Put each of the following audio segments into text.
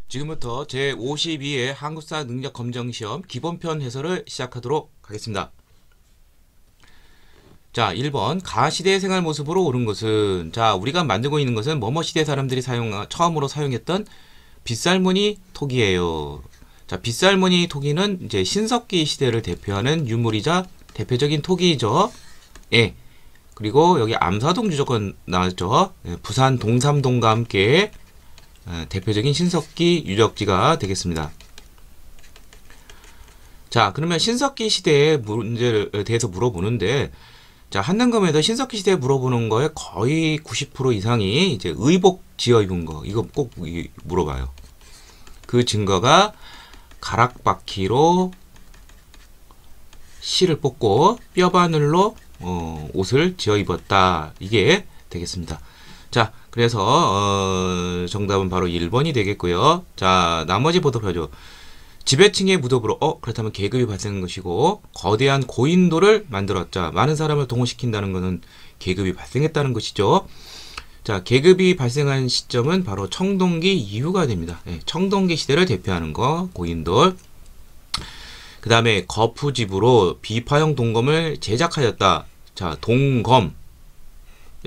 지금부터 제52회 한국사 능력검정시험 기본편 해설을 시작하도록 하겠습니다. 자, 1번 가시대 생활 모습으로 옳은 것은, 자, 우리가 만들고 있는 것은 뭐뭐 시대 사람들이 처음으로 사용했던 빗살무늬 토기예요. 자, 빗살무늬 토기는 이제 신석기 시대를 대표하는 유물이자 대표적인 토기이죠. 예. 그리고 여기 암사동 유적은 나왔죠. 예, 부산 동삼동과 함께 대표적인 신석기 유적지가 되겠습니다. 자, 그러면 신석기 시대의 문제에 대해서 물어보는데, 자, 한능검에도 신석기 시대에 물어보는 거에 거의 90% 이상이 이제 의복 지어 입은 거, 이거 꼭 물어봐요. 그 증거가 가락바퀴로 실을 뽑고 뼈바늘로 옷을 지어 입었다, 이게 되겠습니다. 자, 그래서 정답은 바로 1번이 되겠고요. 자, 나머지 보도표죠. 지배층의 무덤으로 그렇다면 계급이 발생한 것이고, 거대한 고인돌을 만들었자. 많은 사람을 동원시킨다는 것은 계급이 발생했다는 것이죠. 자, 계급이 발생한 시점은 바로 청동기 이후가 됩니다. 네, 청동기 시대를 대표하는 거, 고인돌. 그 다음에 거푸집으로 비파형 동검을 제작하였다. 자, 동검.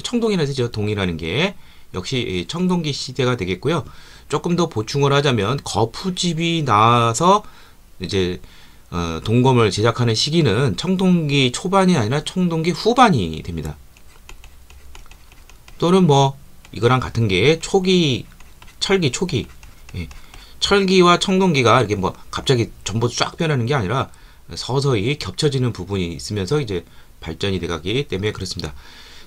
청동이라는 뜻이죠. 동이라는 게. 역시 청동기 시대가 되겠고요. 조금 더 보충을 하자면 거푸집이 나와서 이제 동검을 제작하는 시기는 청동기 초반이 아니라 청동기 후반이 됩니다. 또는 뭐 이거랑 같은 게 초기, 철기, 초기. 예. 철기와 청동기가 이렇게 뭐 갑자기 전부 쫙 변하는 게 아니라 서서히 겹쳐지는 부분이 있으면서 이제 발전이 돼가기 때문에 그렇습니다.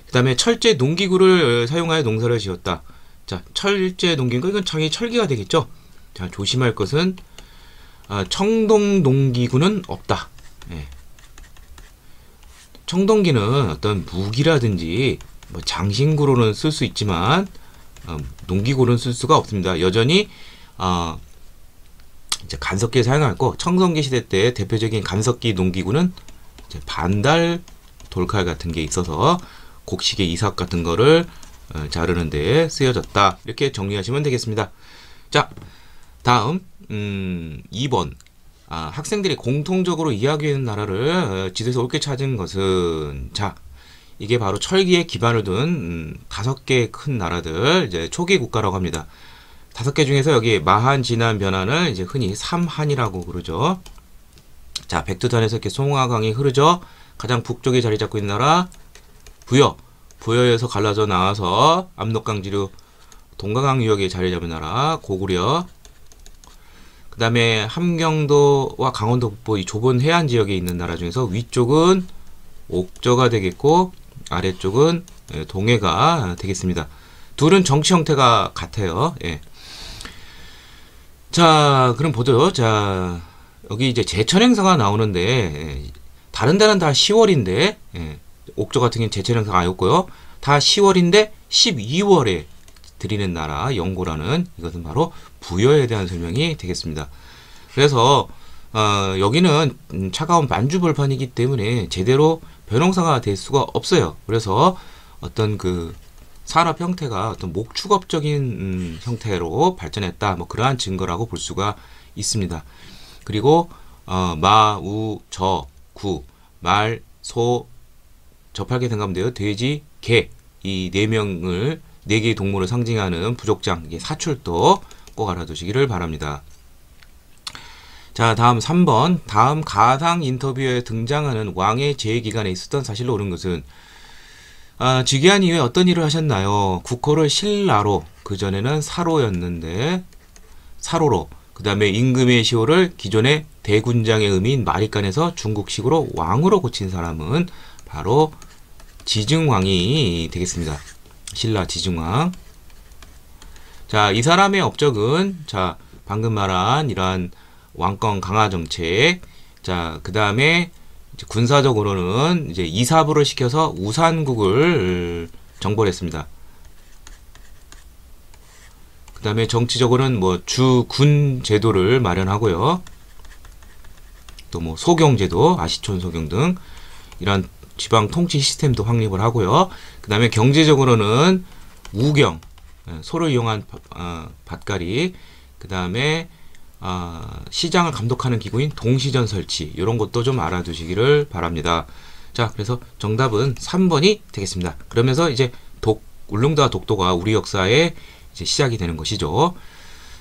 그 다음에 철제 농기구를 사용하여 농사를 지었다. 자, 철제 농기구, 이건 당연히 철기가 되겠죠. 자, 조심할 것은 청동 농기구는 없다. 예. 청동기는 어떤 무기라든지 뭐 장신구로는 쓸 수 있지만 농기구로는 쓸 수가 없습니다. 여전히 이제 간섭기를 사용하고, 청동기 시대 때 대표적인 간섭기 농기구는 이제 반달 돌칼 같은 게 있어서 곡식의 이삭 같은 거를 자르는 데 쓰여졌다. 이렇게 정리하시면 되겠습니다. 자, 다음 2번. 학생들이 공통적으로 이야기하는 나라를 지도에서 옳게 찾은 것은, 자, 이게 바로 철기에 기반을 둔 5개 큰 나라들, 이제 초기 국가라고 합니다. 5개 중에서 여기 마한, 진한, 변한을 이제 흔히 삼한이라고 그러죠. 자, 백두산에서 이렇게 송화강이 흐르죠. 가장 북쪽에 자리 잡고 있는 나라 부여. 부여에서 갈라져 나와서 압록강지류 동가강 유역에 자리 잡은 나라 고구려. 그 다음에 함경도와 강원도 북부 이 좁은 해안 지역에 있는 나라 중에서 위쪽은 옥저가 되겠고, 아래쪽은 동해가 되겠습니다. 둘은 정치 형태가 같아요. 예. 자, 그럼 보죠. 자, 여기 이제 제철 행사가 나오는데, 다른 데는 다 10월인데, 옥저 같은 경우는 제철 행사가 아니었고요. 다 10월인데 12월에 드리는 나라 영고라는, 이것은 바로 부여에 대한 설명이 되겠습니다. 그래서 여기는 차가운 만주벌판이기 때문에 제대로 벼농사가 될 수가 없어요. 그래서 어떤 그 산업 형태가 어떤 목축업적인 형태로 발전했다, 뭐 그러한 증거라고 볼 수가 있습니다. 그리고 마, 우, 저, 구, 말, 소, 저팔계 등가운데요, 돼지, 개, 이 4명을, 4개의 동물을 상징하는 부족장, 이게 사출도 꼭 알아두시기를 바랍니다. 자, 다음 3번. 다음 가상 인터뷰에 등장하는 왕의 재기간에 있었던 사실로 옳은 것은, 즉위한 이후에 어떤 일을 하셨나요? 국호를 신라로, 그전에는 사로였는데 사로로, 그 다음에 임금의 시호를 기존의 대군장의 의미인 마리간에서 중국식으로 왕으로 고친 사람은 바로 지증왕이 되겠습니다. 신라 지증왕. 자, 이 사람의 업적은, 자, 방금 말한 이러한 왕권 강화 정책. 자, 그 다음에 군사적으로는 이제 이사부를 시켜서 우산국을 정벌했습니다. 그 다음에 정치적으로는 뭐 주군 제도를 마련하고요. 또 뭐 소경제도, 아시촌 소경 등 이런 지방 통치 시스템도 확립을 하고요. 그 다음에 경제적으로는 우경, 소를 이용한 밭갈이, 그 다음에 시장을 감독하는 기구인 동시전 설치, 이런 것도 좀 알아두시기를 바랍니다. 자, 그래서 정답은 3번이 되겠습니다. 그러면서 이제 울릉도와 독도가 우리 역사의 이제 시작이 되는 것이죠.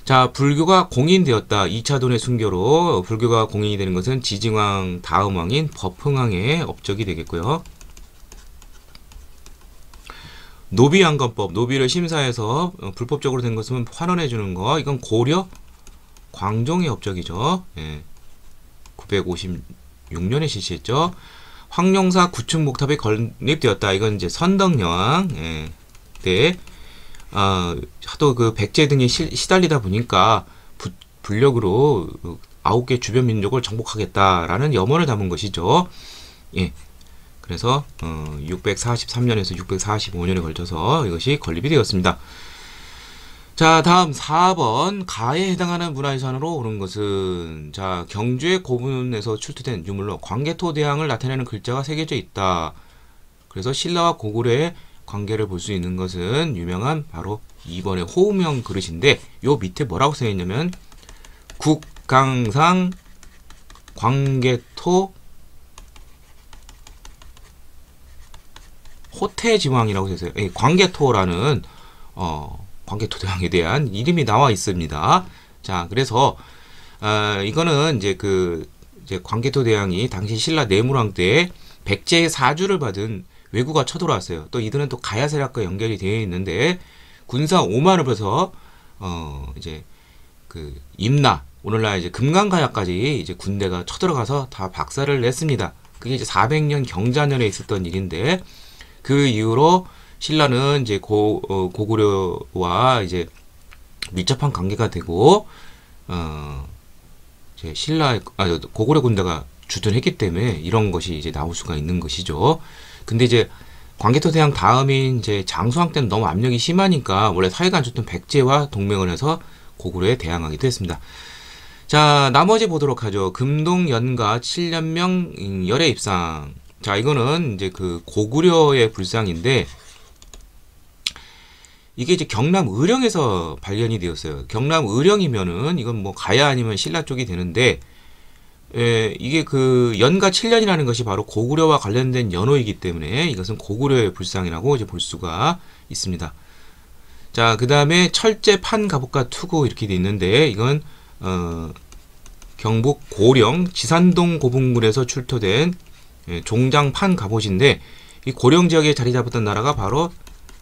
자, 불교가 공인되었다. 2차 돈의 순교로 불교가 공인이 되는 것은 지징왕 다음 왕인 법흥왕의 업적이 되겠고요. 노비양건법, 노비를 심사해서 불법적으로 된 것은 환원해 주는 거, 이건 고려 광종의 업적이죠. 예. 956년에 실시했죠. 황룡사 구층 목탑이 건립되었다. 이건 이제 선덕여왕 때 하도 그 백제 등이 시달리다 보니까 불력으로 9개 주변 민족을 정복하겠다라는 염원을 담은 것이죠. 예. 그래서 643년에서 645년에 걸쳐서 이것이 건립이 되었습니다. 자, 다음 4번 가에 해당하는 문화유산으로 오른 것은, 자, 경주의 고분에서 출토된 유물로 광개토대왕을 나타내는 글자가 새겨져 있다. 그래서 신라와 고구려의 관계를 볼 수 있는 것은 유명한 바로 2번의 호우명 그릇인데, 요 밑에 뭐라고 써있냐면 국강상 광개토 호태지왕이라고 써있어요. 광개토라는 광개토대왕에 대한 이름이 나와 있습니다. 자, 그래서 이거는 이제 이제 광개토대왕이 당시 신라 내무왕 때 백제의 사주를 받은 왜구가 쳐들어왔어요. 또 이들은 또 가야 세력과 연결이 되어 있는데 군사 5만을 벌여서 이제 임나, 오늘날 이제 금강가야까지 이제 군대가 쳐들어가서 다 박살을 냈습니다. 그게 이제 400년 경자년에 있었던 일인데, 그 이후로 신라는 이제 고구려와 이제 밀접한 관계가 되고, 이제 고구려 군대가 주둔했기 때문에 이런 것이 이제 나올 수가 있는 것이죠. 근데 이제 광개토대왕 다음인 이제 장수왕 때는 너무 압력이 심하니까 원래 사이가 안 좋던 백제와 동맹을 해서 고구려에 대항하기도 했습니다. 자, 나머지 보도록 하죠. 금동연가 7년명 열애 입상. 자, 이거는 이제 고구려의 불상인데, 이게 이제 경남 의령에서 발견이 되었어요. 경남 의령이면은 이건 뭐 가야 아니면 신라 쪽이 되는데, 이게 연가 7년이라는 것이 바로 고구려와 관련된 연호이기 때문에 이것은 고구려의 불상이라고 이제 볼 수가 있습니다. 자, 그 다음에 철제 판 갑옷과 투구 이렇게 돼 있는데, 이건 경북 고령 지산동 고분군에서 출토된 종장판 갑옷인데, 이 고령 지역에 자리 잡았던 나라가 바로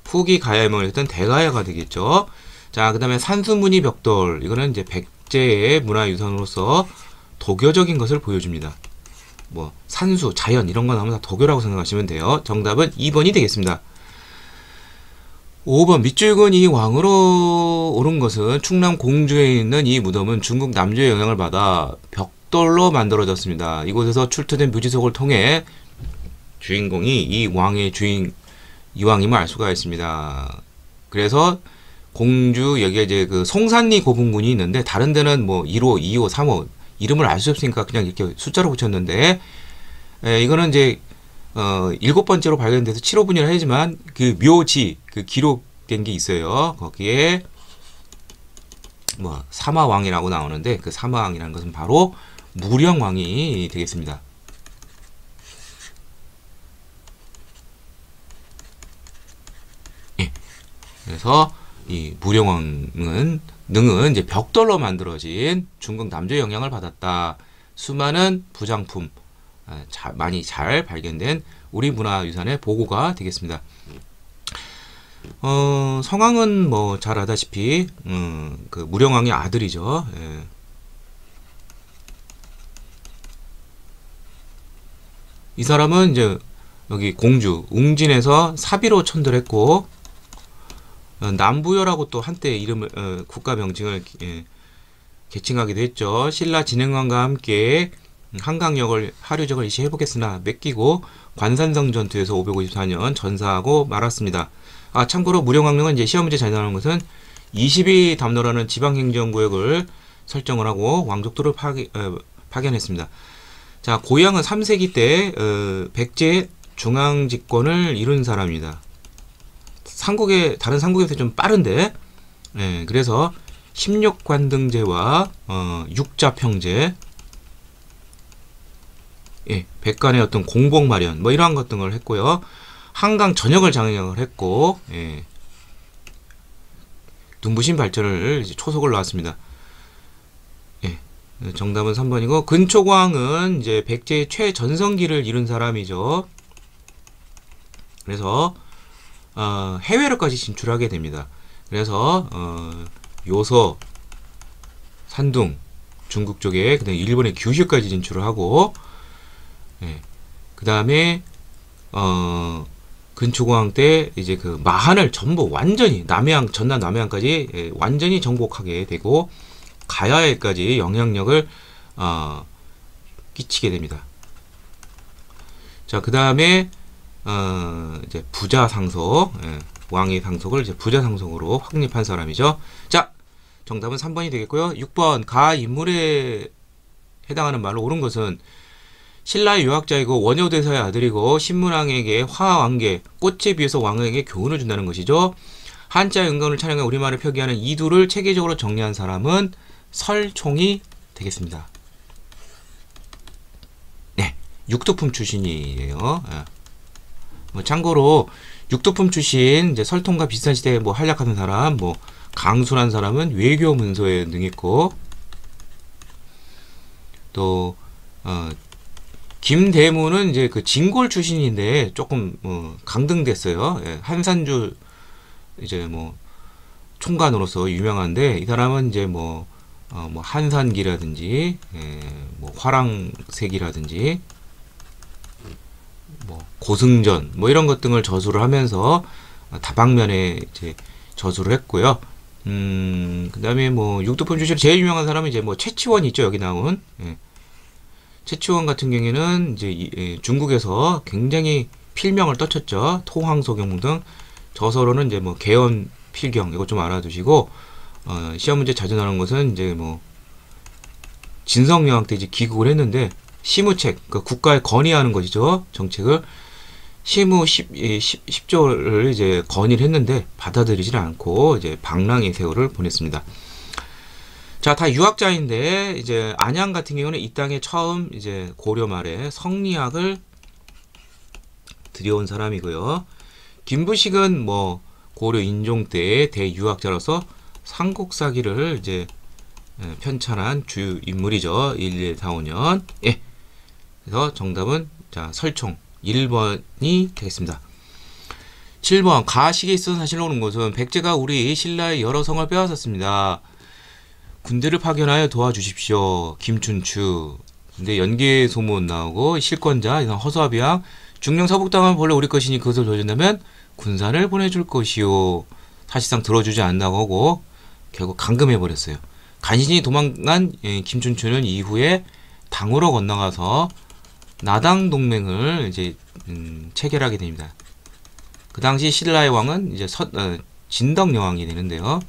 후기 가야에 명했던 대가야가 되겠죠. 자, 그 다음에 산수무늬 벽돌, 이거는 이제 백제의 문화유산으로서 도교적인 것을 보여줍니다. 뭐 산수, 자연 이런 거 나오면 다 도교라고 생각하시면 돼요. 정답은 2번이 되겠습니다. 5번 밑줄근 이 왕으로 오른 것은 충남 공주에 있는 이 무덤은 중국 남조의 영향을 받아 벽돌로 만들어졌습니다. 이곳에서 출토된 묘지석을 통해 주인공이 이 왕의 이왕임을 알 수가 있습니다. 그래서 공주, 여기에 이제 송산리 고분군이 있는데, 다른 데는 뭐 1호, 2호, 3호 이름을 알 수 없으니까 그냥 이렇게 숫자로 붙였는데, 이거는 이제 7번째로 발견돼서 7호분이라 하지만 묘지 기록된 게 있어요. 거기에 뭐 사마왕이라고 나오는데, 그 사마왕이라는 것은 바로 무령왕이 되겠습니다. 그래서 이 무령왕은 이제 벽돌로 만들어진 중국 남조의 영향을 받았다. 수많은 부장품 많이 잘 발견된 우리 문화유산의 보고가 되겠습니다. 성왕은 뭐 잘 아다시피 무령왕의 아들이죠. 예. 이 사람은 이제 여기 공주 웅진에서 사비로 천들했고, 남부여라고 또 한때 이름을 국가 명칭을 개칭하기도 했죠. 신라 진흥왕과 함께 한강역을 하류적을 일시해보겠으나 맡기고 관산성 전투에서 554년 전사하고 말았습니다. 참고로 무령왕릉은 이제 시험 문제 잘 나오는 것은 22 담로라는 지방행정구역을 설정을 하고 왕족도를 파견했습니다. 자, 고향은 3세기 때 백제의 중앙집권을 이룬 사람입니다. 다른 삼국에 비해 좀 빠른데, 그래서 십육관등제와 육자평제, 예, 백간의 어떤 공복 마련 뭐 이러한 것 등을 했고요. 한강 전역을 장악을 했고, 예, 눈부신 발전을 이제 초석을 놓았습니다. 예, 정답은 3번이고 근초광은 이제 백제의 최전성기를 이룬 사람이죠. 그래서 해외로까지 진출하게 됩니다. 그래서 요서, 산둥, 중국 쪽에 그다음에 일본의 규슈까지 진출을 하고, 예, 그 다음에 근초고항 때 이제 그 마한을 전부 완전히 남해안, 전남 남해안까지, 예, 완전히 정복하게 되고 가야에까지 영향력을 끼치게 됩니다. 자, 그 다음에 이제 부자 상속, 예, 왕의 상속을 이제 부자 상속으로 확립한 사람이죠. 자, 정답은 3번이 되겠고요. 6번 가 인물에 해당하는 말로 옳은 것은 신라의 유학자이고 원효대사의 아들이고 신문왕에게 화왕계 꽃에 비해서 왕에게 교훈을 준다는 것이죠. 한자의 은강을 찬양해 우리말을 표기하는 이두를 체계적으로 정리한 사람은 설총이 되겠습니다. 네, 육두품 출신이에요. 예. 뭐 참고로 육두품 출신 이제 설통과 비슷한 시대에 뭐 활약하는 사람, 뭐 강순한 사람은 외교 문서에 능했고, 또 김대무는 이제 그 진골 출신인데 조금 강등됐어요. 예, 한산주 이제 뭐 총관으로서 유명한데, 이 사람은 이제 뭐 한산기라든지, 예, 뭐 화랑색이라든지, 뭐 고승전 뭐 이런 것 등을 저수를 하면서 다방면에 이제 저수를 했고요. 그다음에 뭐 육두품 출신 제일 유명한 사람은 이제 뭐 최치원 있죠, 여기 나온. 예. 최치원 같은 경우에는 이제 중국에서 굉장히 필명을 떨쳤죠. 토황소경 등. 저서로는 이제 뭐 개헌 필경 이거 좀 알아두시고, 시험 문제 자주 나오는 것은 이제 뭐 진성여왕 때 이제 기국을 했는데 시무책, 그러니까 국가에 건의하는 것이죠. 정책을 시무 10조를 이제 건의를 했는데 받아들이질 않고 이제 방랑의 세월을 보냈습니다. 자, 다 유학자인데 이제 안양 같은 경우는 이 땅에 처음 이제 고려 말에 성리학을 들여온 사람이고요. 김부식은 뭐 고려 인종 때의 대유학자로서 삼국사기를 이제 편찬한 주 인물이죠. 1145년. 예. 그래서 정답은 자, 설총 1번이 되겠습니다. 7번 가식에 있어서 사실 오는 것은 백제가 우리 신라의 여러 성을 빼앗았습니다. 군대를 파견하여 도와주십시오. 김춘추. 근데 연계 소문 나오고 실권자 허수아비왕 중령 서북당은 본래 우리 것이니 그것을 돌려준다면 군산을 보내줄 것이요. 사실상 들어주지 않는다고 하고 결국 감금해 버렸어요. 간신히 도망간 김춘추는 이후에 당으로 건너가서 나당 동맹을 이제 체결하게 됩니다. 그 당시 신라의 왕은 이제 진덕 여왕이 되는데요.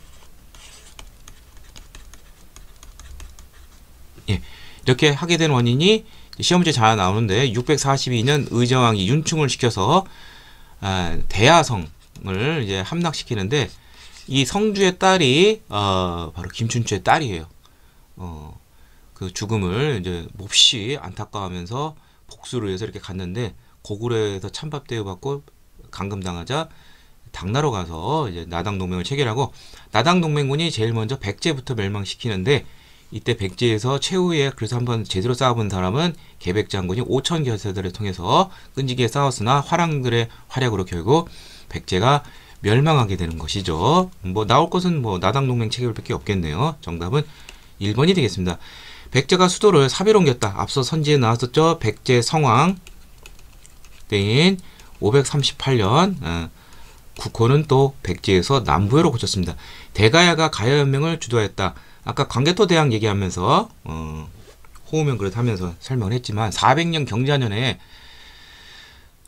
예, 이렇게 하게 된 원인이 시험 문제 잘 나오는데 642년 의정왕이 윤충을 시켜서 대야성을 이제 함락시키는데 이 성주의 딸이 바로 김춘추의 딸이에요. 그 죽음을 이제 몹시 안타까워하면서 복수를 위해서 이렇게 갔는데 고구려에서 찬밥 대우받고 감금당하자 당나라 가서 이제 나당 동맹을 체결하고 나당 동맹군이 제일 먼저 백제부터 멸망시키는데 이때 백제에서 최후에 그래서 한번 제대로 싸워본 사람은 계백 장군이 5천 겨세들을 통해서 끈질기게 싸웠으나 화랑들의 활약으로 결국 백제가 멸망하게 되는 것이죠. 뭐 나올 것은 뭐 나당 동맹 체결밖에 없겠네요. 정답은 1번이 되겠습니다. 백제가 수도를 사비로 옮겼다. 앞서 선지에 나왔었죠. 백제 성왕 때인 538년 국호는 또 백제에서 남부해로 고쳤습니다. 대가야가 가야연맹을 주도했다. 아까 광개토대왕 얘기하면서 호우면 그릇 하면서 설명을 했지만 400년 경자년에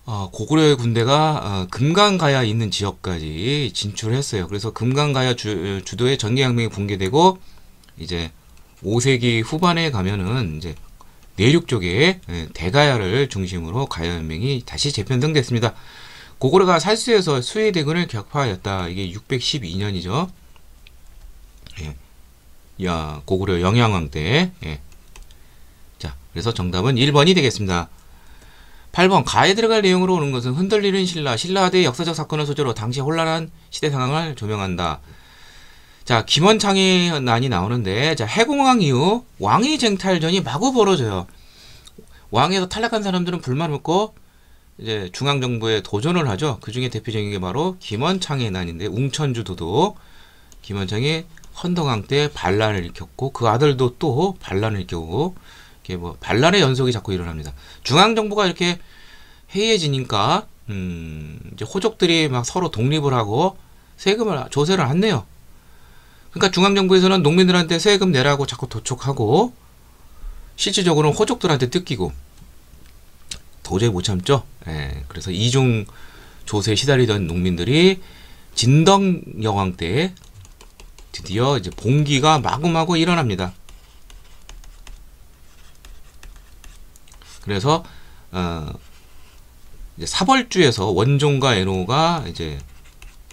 고구려의 군대가 금강가야 있는 지역까지 진출했어요. 그래서 금강가야 주도의 전개혁명이 붕괴되고 이제 5세기 후반에 가면은 이제 내륙 쪽에 대가야를 중심으로 가야연맹이 다시 재편성됐습니다. 고구려가 살수에서 수해대군을 격파하였다. 이게 612년이죠. 예. 야, 고구려 영양왕 때. 예. 자, 그래서 정답은 1번이 되겠습니다. 8번 가에 들어갈 내용으로 오는 것은 흔들리는 신라, 신라대의 역사적 사건을 소재로 당시 혼란한 시대 상황을 조명한다. 자, 김원창의 난이 나오는데, 자, 해공왕 이후 왕위 쟁탈전이 마구 벌어져요. 왕에서 탈락한 사람들은 불만을 먹고 이제 중앙정부에 도전을 하죠. 그 중에 대표적인 게 바로 김원창의 난인데, 웅천주 도독 김원창이 헌덕왕 때 반란을 일으켰고, 그 아들도 또 반란을 일으키고, 이렇게 뭐 반란의 연속이 자꾸 일어납니다. 중앙정부가 이렇게 해이해지니까 이제 호족들이 막 서로 독립을 하고 세금을 조세를 안 내요. 그러니까 중앙정부에서는 농민들한테 세금 내라고 자꾸 도촉하고, 실질적으로는 호족들한테 뜯기고 도저히 못 참죠. 예, 그래서 이중 조세에 시달리던 농민들이 진덕여왕 때 드디어 이제 봉기가 마구마구 일어납니다. 그래서 이제 사벌주에서 원종과 애노가 이제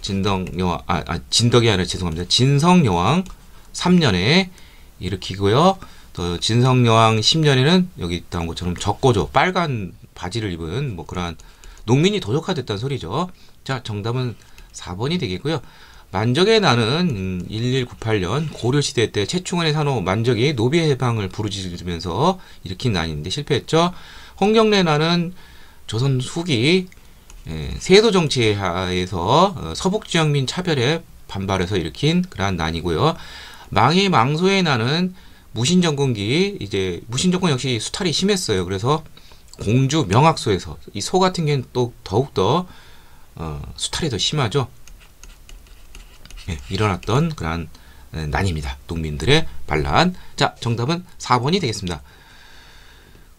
진덕이 아니라 죄송합니다. 진성여왕 3년에 일으키고요. 또 진성여왕 10년에는 여기 나온 것처럼 적고조 빨간 바지를 입은 뭐 그러한 농민이 도적화됐다는 소리죠. 자, 정답은 4번이 되겠고요. 만적의 난은 1198년 고려시대 때 최충원의 산호 만적이 노비의 해방을 부르짖으면서 일으킨 난인데 실패했죠. 홍경래 난은 조선 후기 세도 정치 하에서 서북 지역민 차별에 반발해서 일으킨 그러한 난이고요. 망의 망소의 난은 무신정권기, 이제 무신정권 역시 수탈이 심했어요. 그래서 공주 명학소에서 이 소 같은 경우는 또 더욱더 수탈이 더 심하죠. 예, 일어났던 그러한 난입니다. 농민들의 반란. 자, 정답은 4번이 되겠습니다.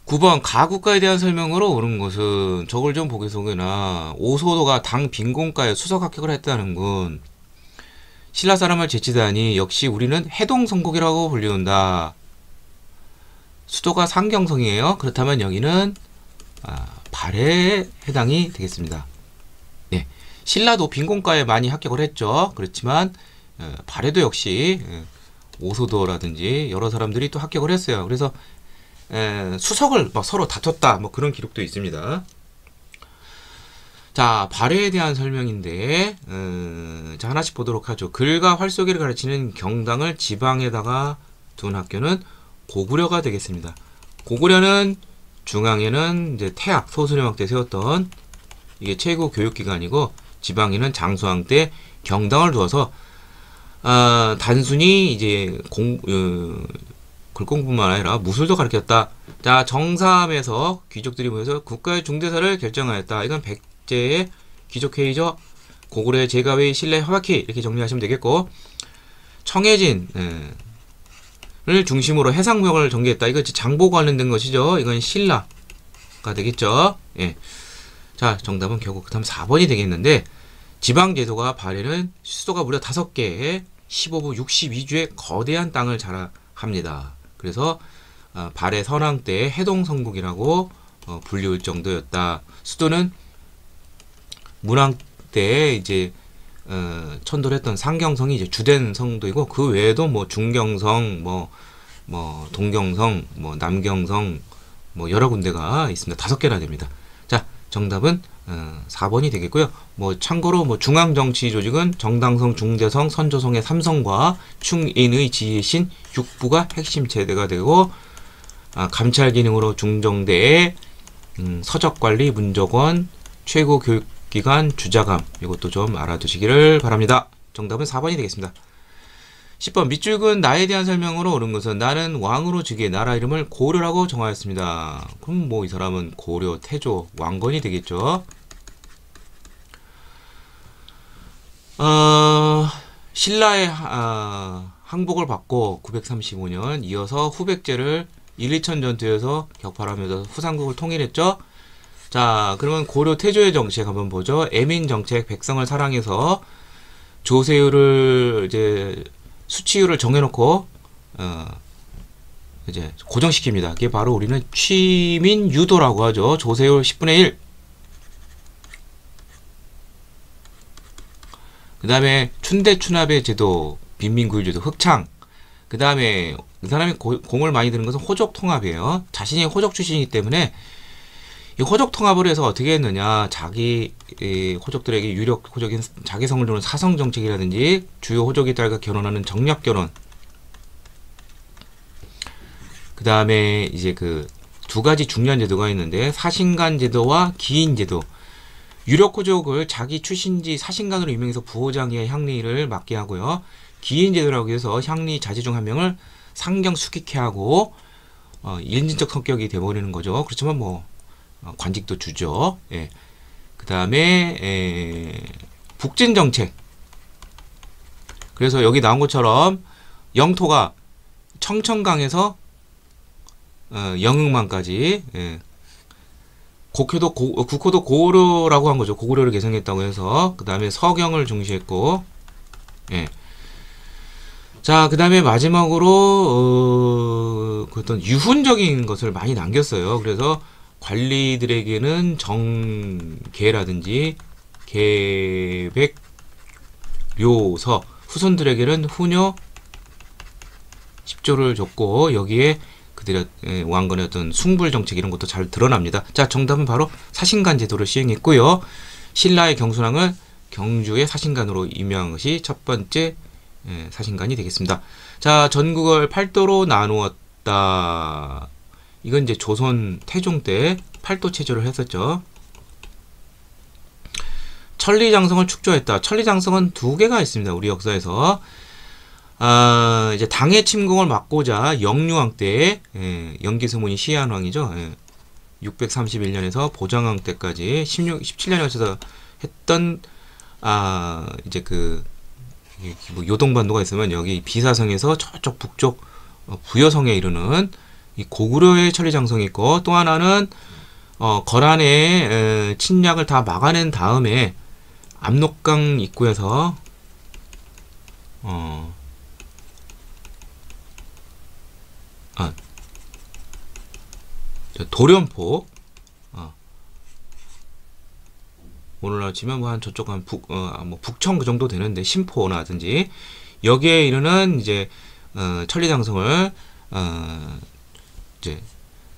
9번 가국가에 대한 설명으로 옳은 것은 저걸 좀 보겠소거나 오소도가 당 빈곤가에 수석 합격을 했다는 군 신라 사람을 제치다니 역시 우리는 해동성국이라고 불리운다. 수도가 상경성이에요. 그렇다면 여기는 발해에 해당이 되겠습니다. 네, 신라도 빈곤가에 많이 합격을 했죠. 그렇지만 발해도 역시 오소도라든지 여러 사람들이 또 합격을 했어요. 그래서 수석을 막 서로 다퉜다 뭐 그런 기록도 있습니다. 자, 발해에 대한 설명인데 자, 하나씩 보도록 하죠. 글과 활쏘기를 가르치는 경당을 지방에다가 둔 학교는 고구려가 되겠습니다. 고구려는 중앙에는 이제 태학 소수림학 때 세웠던 이게 최고 교육기관이고, 지방에는 장수왕 때 경당을 두어서 단순히 이제 글 공부만 아니라 무술도 가르쳤다. 자, 정삼에서 귀족들이 모여서 국가의 중대사를 결정하였다. 이건 백제의 귀족회의죠. 고구려의 제가회의, 신라의 허박희 이렇게 정리하시면 되겠고, 청해진을 중심으로 해상무역을 전개했다. 이거 장보고 관련된 것이죠. 이건 신라가 되겠죠. 예. 자, 정답은 결국 그다음 4번이 되겠는데, 지방제도가 발해는 수도가 무려 5개에 15부 62주의 거대한 땅을 자랑합니다. 그래서 발해 선왕 때 해동성국이라고 불리울 정도였다. 수도는 문왕 때 이제 천도를 했던 상경성이 이제 주된 성도이고, 그 외에도 뭐 중경성, 뭐 동경성, 뭐 남경성, 뭐 여러 군데가 있습니다. 5개나 됩니다. 자, 정답은 4번이 되겠고요. 뭐 참고로 뭐 중앙정치 조직은 정당성, 중대성, 선조성의 3성과 충인의 지혜신 6부가 핵심 체대가 되고, 감찰 기능으로 중정대의 서적관리, 문적원, 최고 교육기관, 주자감, 이것도 좀 알아두시기를 바랍니다. 정답은 4번이 되겠습니다. 10번 밑줄근 나에 대한 설명으로 옳은 것은 나는 왕으로 즉위해 나라 이름을 고려라고 정하였습니다. 그럼 뭐 이 사람은 고려, 태조, 왕건이 되겠죠. 신라의 항복을 받고 935년 이어서 후백제를 1~2천 전투에서 격파하면서 후삼국을 통일했죠. 자, 그러면 고려 태조의 정책 한번 보죠. 애민 정책, 백성을 사랑해서 조세율을 이제 수치율을 정해놓고 이제 고정시킵니다. 그게 바로 우리는 취민유도라고 하죠. 조세율 10분의 1. 그 다음에 춘대춘합의 제도, 빈민구일제도, 흑창. 그 그 다음에 이 사람이 공을 많이 드는 것은 호적 통합이에요. 자신이 호적 출신이기 때문에 이 호적 통합을 해서 어떻게 했느냐, 자기 호적들에게 유력 호적인 자기성을 두는 사성 정책이라든지 주요 호적의 딸과 결혼하는 정략 결혼, 그 다음에 이제 그 두 가지 중요한 제도가 있는데 사신간 제도와 기인 제도. 유력 호족을 자기 출신지 사신간으로 임명해서 부호장의 향리를 맡게 하고요. 기인 제도라고 해서 향리 자제 중 한 명을 상경 숙익해 하고 일진적 성격이 돼버리는 거죠. 그렇지만 뭐 관직도 주죠. 예. 그 다음에 북진 정책. 그래서 여기 나온 것처럼 영토가 청천강에서 영흥만까지, 예. 국호도 고구려라고 한 거죠. 고구려를 개성했다고 해서. 그 다음에 서경을 중시했고, 예. 자, 그 다음에 마지막으로, 그 어떤 유훈적인 것을 많이 남겼어요. 그래서 관리들에게는 정계라든지 계백, 묘서, 후손들에게는 후녀, 10조를 줬고, 여기에 그들의 왕건의 어떤 숭불 정책 이런 것도 잘 드러납니다. 자, 정답은 바로 사신간 제도를 시행했고요. 신라의 경순왕을 경주의 사신간으로 임명한 것이 첫 번째 사신간이 되겠습니다. 자, 전국을 8도로 나누었다. 이건 이제 조선 태종 때 8도 체제를 했었죠. 천리장성을 축조했다. 천리장성은 두 개가 있습니다. 우리 역사에서. 이제 당의 침공을 막고자 영유왕 때, 영기스문이 시한왕이죠. 631년에서 보장왕 때까지 17년에 걸쳐서 했던, 이제 뭐 요동반도가 있으면 여기 비사성에서 저쪽 북쪽 부여성에 이르는 이 고구려의 천리장성이 있고, 또 하나는, 거란의 침략을 다 막아낸 다음에 압록강 입구에서, 도련포, 오늘날 치면 뭐 한 저쪽 한 뭐 북청 그 정도 되는데 심포나든지 여기에 이르는 이제 천리장성을 이제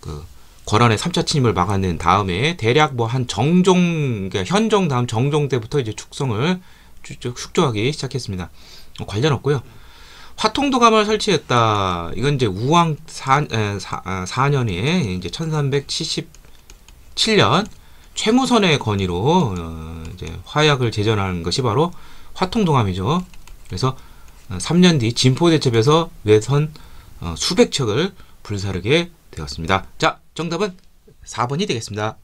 그 거란의 3차 침입을 막아낸 다음에 대략 뭐 한 정종, 그러니까 현종 다음 정종 때부터 이제 축조하기 시작했습니다. 관련 없고요. 화통도감을 설치했다. 이건 이제 우왕 4년에 이제 1377년 최무선의 건의로 이제 화약을 제전한 것이 바로 화통도감이죠. 그래서 3년 뒤 진포대첩에서 외선 수백 척을 불사르게 되었습니다. 자, 정답은 4번이 되겠습니다.